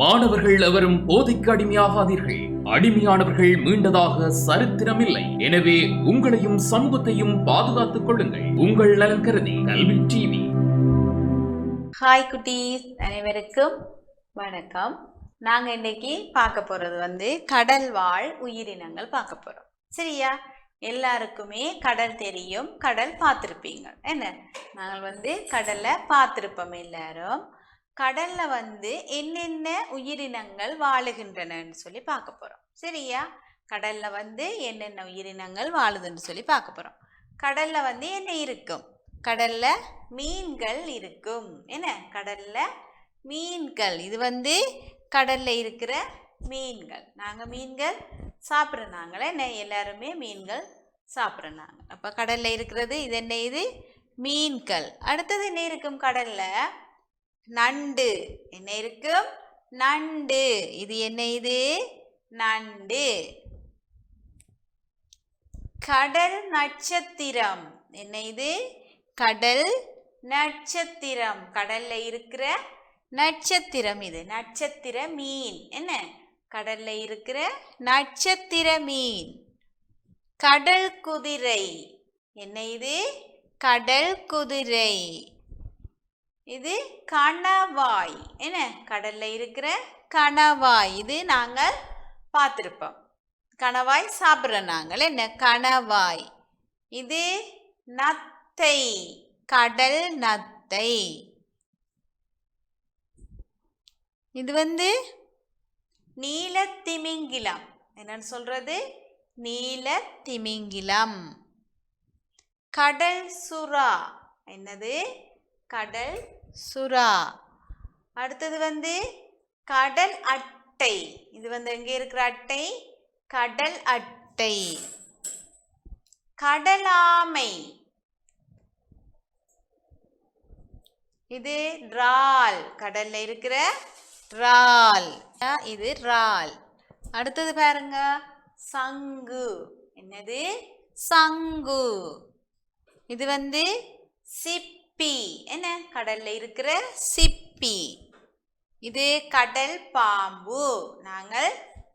மாணவர்கள் எவரும் போதைக்கு அடிமையாகாதீர்கள். அடிமையானவர்கள் மீண்டதாக சரித்திரமில்லை. எனவே உங்களையும் சமூகத்தையும் பாதுகாத்துக் கொள்ளுங்கள். உங்கள் நலன் கருதி கல்வி டிவி. ஹாய் குட்டீஸ், அனைவருக்கும் வணக்கம். நாங்க இன்னைக்கு பார்க்க போறது கடல் வாழ் உயிரினங்கள் பார்க்க போறோம். சரியா? எல்லாருக்குமே கடல் தெரியும், கடல் பார்த்துருப்பீங்க. என்ன, நாங்கள் கடலை பார்த்துருப்போம் எல்லாரும். கடல்ல என்னென்ன உயிரினங்கள் வாழுகின்றனன்னு சொல்லி பார்க்க போறோம். சரியா? கடல்ல என்னென்ன உயிரினங்கள் வாழுதுன்னு சொல்லி பார்க்க போறோம். கடல்ல என்ன இருக்கும்? கடல்ல மீன்கள் இருக்கும். என்ன, கடல்ல மீன்கள். இது கடல்ல இருக்கிற மீன்கள். நாங்க மீன்கள் சாப்பிட்றாங்களே, என்ன எல்லாருமே மீன்கள் சாப்பிட்றாங்க. அப்ப கடல்ல இருக்கிறது இது என்ன? இது மீன்கள். அடுத்தது என்ன இருக்கும் கடல்ல? நண்டு. என்ன இருக்கும்? நண்டு. இது என்ன? இது நண்டு. கடல் நட்சத்திரம். என்ன? இது கடல் நட்சத்திரம். கடல்ல இருக்கிற நட்சத்திரம். இது நட்சத்திர மீன். என்ன, கடல்ல இருக்கிற நட்சத்திர மீன். கடல் குதிரை. என்ன? இது கடல் குதிரை. இது கணவாய். என்ன, கடல்ல இருக்கிற கணவாய். இது நாங்கள் பார்த்துருப்போம். கணவாய் சாப்பிட்றோம் நாங்கள். என்ன, கணவாய். இது நத்தை. கடல் நத்தை. இது நீலத்திமிங்கிலம். என்னன்னு சொல்றது? நீலத்திமிங்கிலம். கடல் சுறா. என்னது? கடல் சுறா. அடுத்தது கடல் அட்டை. இது எங்க இருக்கிற அட்டை? கடல் அட்டை. கடல் ஆமை. இது இறால். கடல்ல இருக்கிற இறால். இது இறால். அடுத்தது பாருங்க, சங்கு. என்னது? சங்கு. இது சிப்பி. என்ன, கடல்ல இருக்கிற சிப்பி. இது கடல் பாம்பு. நாங்கள்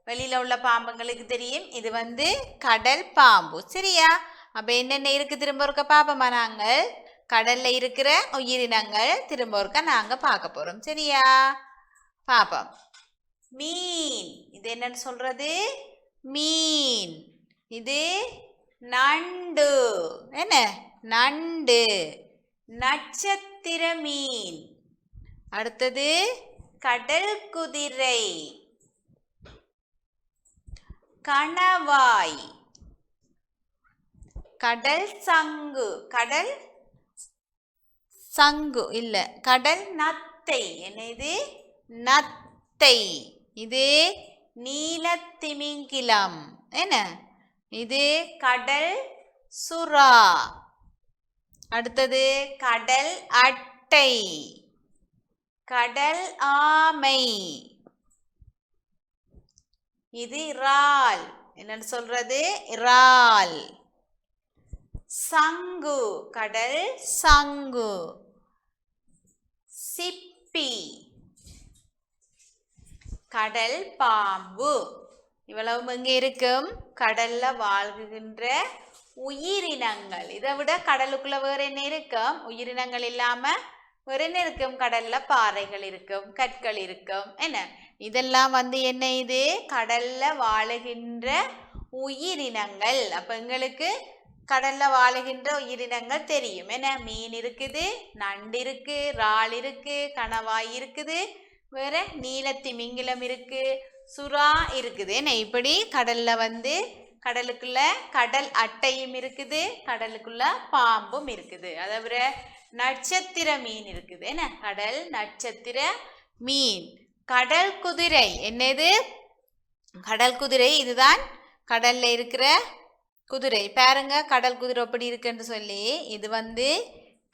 வெளியில உள்ள பாம்புங்களுக்கு தெரியும். இது கடல் பாம்பு. சரியா? அப்ப என்னென்ன இருக்கு திரும்ப ஒருக்க பாப்போமா? நாங்கள் கடல்ல இருக்கிற உயிரினங்கள் திரும்ப ஒருக்க நாங்க பார்க்க போறோம். சரியா? பாப்போம். மீன். இது என்னன்னு சொல்றது? மீன். இது நண்டு. என்ன, நண்டு. நட்சத்திர மீன். அடுத்தது கடல் குதிரை. கணவாய். கடல் சங்கு. கடல் சங்கு இல்ல, கடல் நத்தை. என்ன? இது நத்தை. இது நீலத்திமிங்கிலம். என்ன, இது கடல் சுறா. அடுத்தது கடல் அட்டை. கடல் ஆமை. இது இறால். என்னன்னு சொல்றது? இறால். சங்கு. கடல் சங்கு. சிப்பி. கடல் பாம்பு. இவ்வளவு எங்க இருக்கும்? கடல்ல வாழ்கின்ற உயிரினங்கள். இதை விட கடலுக்குள்ள வேற என்ன இருக்கும்? உயிரினங்கள் இல்லாம வேற என்ன இருக்கும்? கடல்ல பாறைகள் இருக்கும், கற்கள் இருக்கும். என்ன, இதெல்லாம் என்ன? இது கடல்ல வாழுகின்ற உயிரினங்கள். அப்ப எங்களுக்கு கடல்ல வாழுகின்ற உயிரினங்கள் தெரியும். என்ன, மீன் இருக்குது, நண்டு இருக்கு, இறால் இருக்கு, கணவாய் இருக்குது, வேற நீலத்திமிங்கிலம் இருக்கு, சுறா இருக்குது. என்ன, இப்படி கடல்ல கடலுக்குள்ள கடல் அட்டையும் இருக்குது, கடலுக்குள்ள பாம்பும் இருக்குது. அதை நட்சத்திர மீன் இருக்குது. என்ன, கடல் நட்சத்திர மீன். கடல் குதிரை. என்னது? கடல் குதிரை. இதுதான் கடல்ல இருக்கிற குதிரை. பாருங்க கடல் குதிரை எப்படி இருக்குன்னு சொல்லி. இது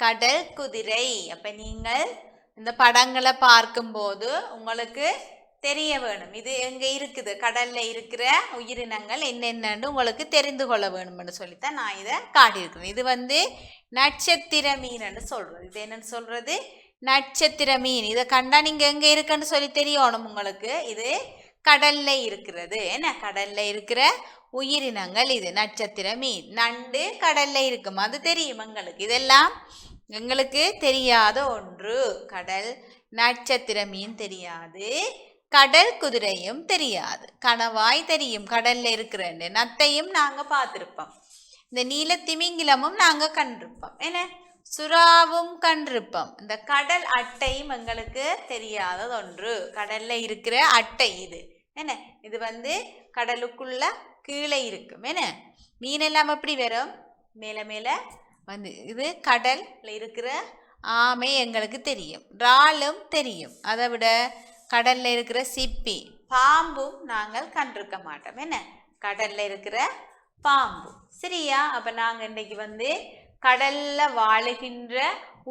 கடல் குதிரை. அப்ப நீங்கள் இந்த படங்களை பார்க்கும்போது உங்களுக்கு தெரிய வேணும், இது எங்க இருக்குது, கடல்ல இருக்கிற உயிரினங்கள் என்னென்னு உங்களுக்கு தெரிந்து கொள்ள வேணும்னு சொல்லித்தான் நான் இதை காட்டியிருக்கிறேன். இது நட்சத்திர மீன் சொல்றது. இது என்னன்னு சொல்றது? நட்சத்திர மீன். இதை கண்டா நீங்க எங்க இருக்குன்னு சொல்லி தெரியணும் உங்களுக்கு. இது கடல்ல இருக்கிறது. என்ன கடல்ல இருக்கிற உயிரினங்கள் இது நட்சத்திர மீன். நண்டு கடல்ல இருக்கும், அது தெரியும் எங்களுக்கு. இதெல்லாம் எங்களுக்கு தெரியாத ஒன்று. கடல் நட்சத்திர மீன் தெரியாது, கடல் குதிரையும் தெரியாது. கணவாய் தெரியும் கடல்ல இருக்கிறன்னு, நத்தையும் நாங்க பார்த்திருப்போம், இந்த நீல திமிங்கிலமும் நாங்க கண்டிருப்போம், என்ன சுறாவும் கண்டிருப்போம். இந்த கடல் அட்டையும் எங்களுக்கு தெரியாதது ஒன்று. கடல்ல இருக்கிற அட்டை இது, என்ன இது கடலுக்குள்ள கீழே இருக்கும். என்ன மீன் எல்லாம் எப்படி வரும், மேல மேல இது கடல்ல இருக்கிற ஆமை எங்களுக்கு தெரியும், இறாலும் தெரியும். அதை விட கடல்ல இருக்கிற சிப்பி பாம்பும் நாங்கள் கண்டிருக்க மாட்டோம். என்ன கடல்ல இருக்கிற பாம்பு. சரியா? அப்ப நாங்க இன்னைக்கு கடல்ல வாழுகின்ற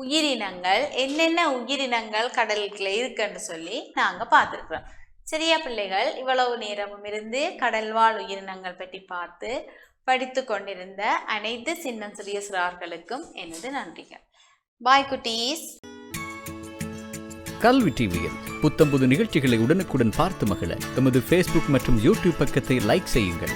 உயிரினங்கள், என்னென்ன உயிரினங்கள் கடலுக்குள்ள இருக்குன்னு சொல்லி நாங்க பார்த்துருக்குறோம். சரியா பிள்ளைகள்? இவ்வளவு நேரமும் இருந்து கடல் வாழ் உயிரினங்கள் பற்றி பார்த்து படித்து கொண்டிருந்த அனைத்து சின்னம் சிறிய சிறார்களுக்கும் எனது நன்றிகள். பாய் குட்டீஸ். கல்வி டிவியில் புத்தம்புது நிகழ்ச்சிகளை உடனுக்குடன் பார்த்து மகிழ எமது Facebook மற்றும் YouTube பக்கத்தை லைக் செய்யுங்கள்.